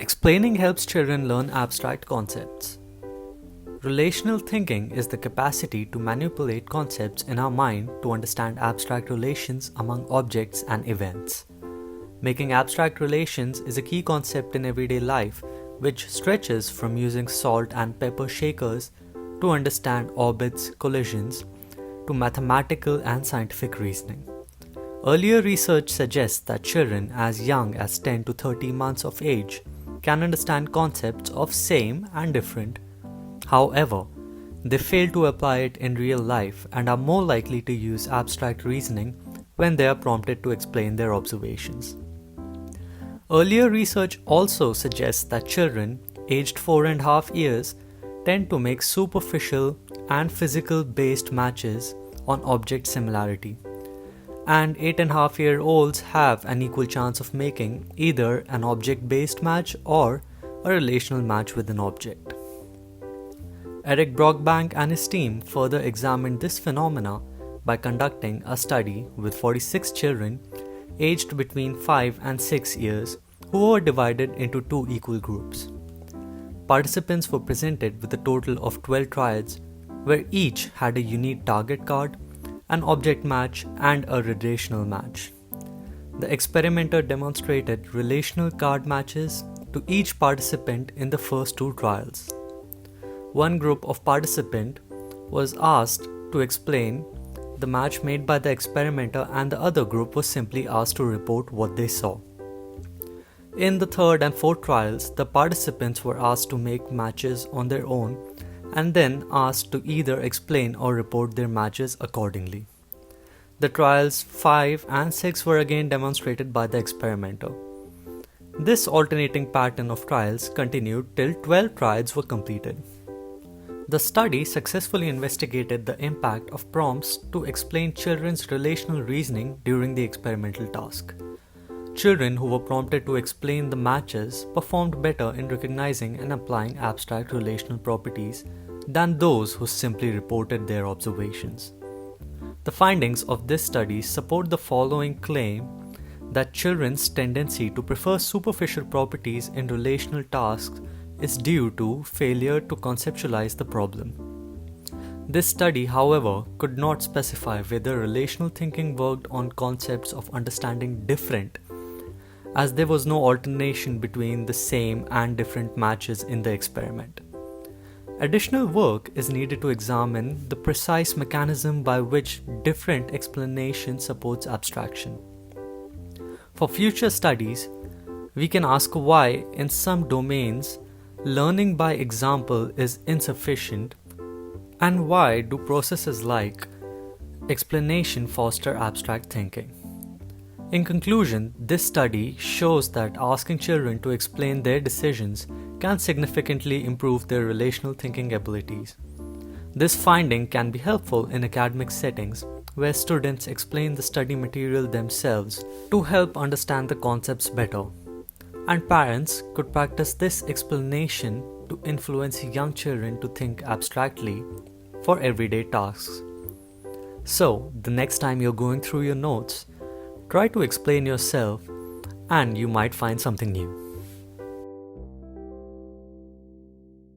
Explaining helps children learn abstract concepts. Relational thinking is the capacity to manipulate concepts in our mind to understand abstract relations among objects and events. Making abstract relations is a key concept in everyday life, which stretches from using salt and pepper shakers to understand orbits, collisions, to mathematical and scientific reasoning. Earlier research suggests that children as young as 10 to 30 months of age can understand concepts of same and different. However, they fail to apply it in real life and are more likely to use abstract reasoning when they are prompted to explain their observations. Earlier research also suggests that children aged 4.5 years tend to make superficial and physical based matches on object similarity, and 8.5-year-olds have an equal chance of making either an object-based match or a relational match with an object. Eric Brockbank and his team further examined this phenomena by conducting a study with 46 children aged between 5 and 6 years who were divided into two equal groups. Participants were presented with a total of 12 triads where each had a unique target card, an object match, and a relational match. The experimenter demonstrated relational card matches to each participant in the first two trials. One group of participants was asked to explain the match made by the experimenter, and the other group was simply asked to report what they saw. In the third and fourth trials, the participants were asked to make matches on their own and then asked to either explain or report their matches accordingly. The trials 5 and 6 were again demonstrated by the experimenter. This alternating pattern of trials continued till 12 trials were completed. The study successfully investigated the impact of prompts to explain children's relational reasoning during the experimental task. Children who were prompted to explain the matches performed better in recognizing and applying abstract relational properties than those who simply reported their observations. The findings of this study support the following claim that children's tendency to prefer superficial properties in relational tasks is due to failure to conceptualize the problem. This study, however, could not specify whether relational thinking worked on concepts of understanding different, as there was no alternation between the same and different matches in the experiment. Additional work is needed to examine the precise mechanism by which different explanation supports abstraction. For future studies, we can ask why in some domains learning by example is insufficient, and why do processes like explanation foster abstract thinking. In conclusion, this study shows that asking children to explain their decisions can significantly improve their relational thinking abilities. This finding can be helpful in academic settings where students explain the study material themselves to help understand the concepts better. And parents could practice this explanation to influence young children to think abstractly for everyday tasks. So, the next time you're going through your notes, try to explain yourself and you might find something new.